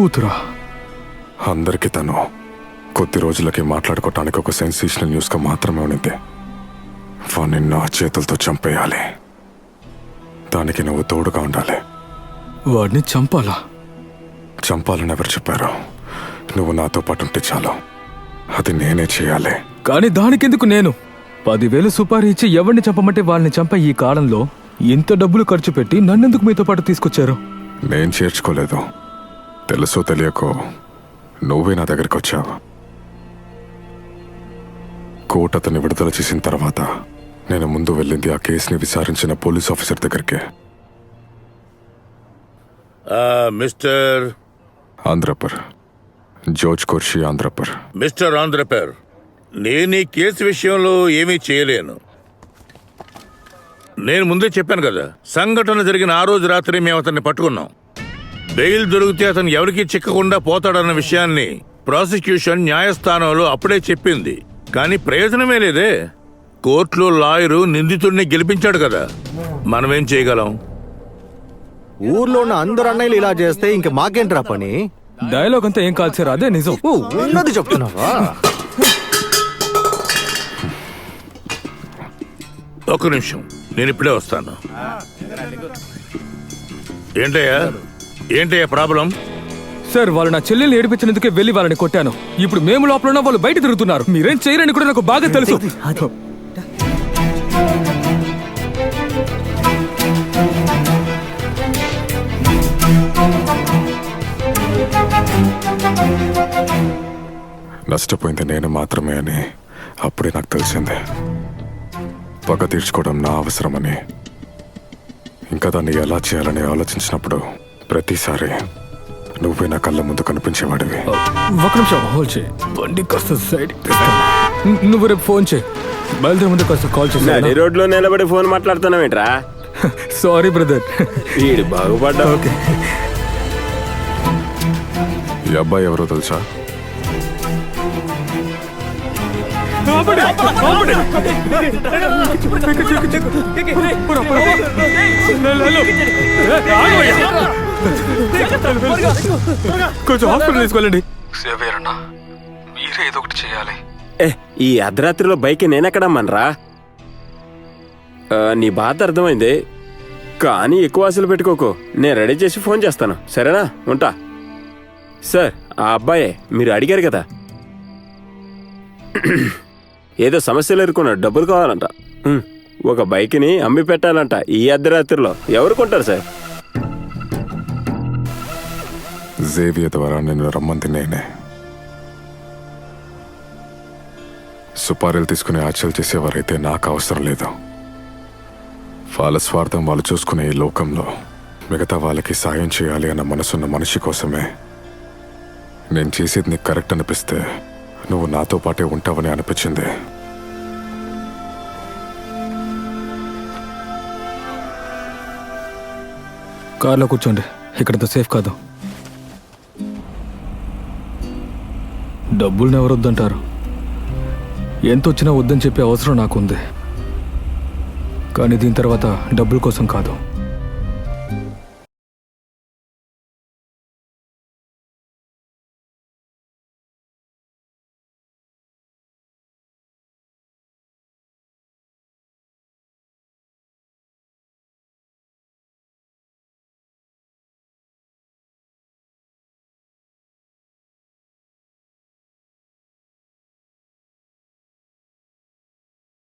కూతురా? అందరికీ తను కొద్ది రోజులకి మాట్లాడుకోవటానికి ఒక సెన్సేషనల్ న్యూస్గా మాత్రమే ఉన్నది. వాణ్ణి నా చేతులతో చంపేయాలి. దానికి నువ్వు తోడుగా ఉండాలి. వాడిని చంపాలా? చంపాలని ఎవరు చెప్పారు? నువ్వు నాతో పాటు ఉంటే చాలు. అది నేనే చేయాలి. కానీ దానికెందుకు నేను? 10,000 సుపారీ ఇచ్చి ఎవరిని చంపమంటే వాళ్ళని చంపే ఈ కాలంలో ఇంత డబ్బులు ఖర్చు పెట్టి నన్నెందుకు మీతో పాటు తీసుకొచ్చారు? నేను చేర్చుకోలేదు. తెలుసో తెలియకో నువ్వే నా దగ్గరికి వచ్చావు. కోర్టు అతన్ని విడుదల చేసిన తర్వాత నేను ముందు వెళ్ళింది ఆ కేసుని విచారించిన పోలీస్ ఆఫీసర్ దగ్గరికి. మిస్టర్ ఆంధ్రపర్, జోర్జ్ కోర్షి ఆంధ్రపర్. మిస్టర్ ఆంధ్రపర్, నేను ఈ కేసు విషయంలో ఏమీ చేయలేను. నేను ముందే చెప్పాను కదా, సంఘటన జరిగిన ఆ రోజు రాత్రి మేము అతన్ని పట్టుకున్నాం. బెయిల్ దొరికితే అతను ఎవరికీ చిక్కకుండా పోతాడన్న విషయాన్ని ప్రాసిక్యూషన్ న్యాయస్థానంలో అప్పుడే చెప్పింది. కానీ ప్రయోజనమే లేదే. కోర్టులో లాయరు నిందితుడిని గెలిపించాడు కదా, మనమేం చేయగలం? ఊర్లో ఉన్న అందరు అన్నయ్యలు ఇలా చేస్తే ఇంక మాకేంట్రా పని? డైలాగ్ అంతా ఏం కాదు సార్, అదే నిజం. ఉన్నది చెప్తున్నావా? ఒక్క నిమిషం, నేను ఇప్పుడే వస్తాను. ఏంటయ్యా ప్రాబ్లం? సార్, వాళ్ళు నా చెల్లెల్ని ఏడిపించినందుకే వెళ్ళి వాళ్ళని కొట్టాను. ఇప్పుడు మేము లోపల ఉన్న వాళ్ళు బయట తిరుగుతున్నారు. మీరేం చేయరని కూడా నాకు బాగా తెలుసు. నష్టపోయింది నేను మాత్రమే అని అప్పుడే నాకు తెలిసిందే. పగ తీర్చుకోవడం నా అవసరమని. ఇంకా దాన్ని ఎలా చేయాలని ఆలోచించినప్పుడు ప్రతిసారి నువ్వే నా కళ్ళ ముందు కనిపించేవాడివి. ఒక నిమిషం హోల్డ్ చేయి. బండి కాస్త సైడ్ నువ్వు రేపు ఫోన్ చేయి. బయలుదేరే ముందు కాస్త కాల్ చేసి. రోడ్లో నిలబడి ఫోన్ మాట్లాడుతున్నావేంట్రా? Sorry brother. వీడు బాగుపడ్డా. ఓకే. ఈ అబ్బాయి ఎవరో తెలుసా? కొంచెం హాస్పిటల్ తీసుకెళ్ళండి. మీరే ఏదో ఒకటి చేయాలి. ఈ అర్ధరాత్రిలో బైక్ నేనెక్కడమ్మనరా? నీ బాధ అర్థమైంది, కానీ ఎక్కువ ఆశలు పెట్టుకోకు. నేను రెడీ చేసి ఫోన్ చేస్తాను, సరేనా? ఉంటా. సార్, ఆ అబ్బాయే మీరు అడిగారు కదా, ఏదో సమస్యలు ఎదుర్కొన్నాడు, డబ్బులు కావాలంట. ఒక బైక్ని అమ్మి పెట్టాలంట ఈ అర్ధరాత్రిలో. ఎవరు కొంటారు సార్? జేవియర్ ద్వారా నేను రమ్మంది నేనే. సుపారీలు తీసుకుని హత్యలు చేసేవారైతే నాకు అవసరం లేదు. వాళ్ళ స్వార్థం వాళ్ళు చూసుకునే ఈ లోకంలో మిగతా వాళ్ళకి సాయం చేయాలి అన్న మనసున్న మనిషి కోసమే. నేను చేసేది నీకు కరెక్ట్ అనిపిస్తే నువ్వు నాతో పాటే ఉంటావని అనిపించింది. కార్లో కూర్చోండి, ఇక్కడంత సేఫ్ కాదు. డబ్బుల్ని ఎవరు వద్దంటారు? ఎంత వచ్చినా వద్దని చెప్పే అవసరం నాకుంది. కానీ దీని తర్వాత డబ్బుల కోసం కాదు,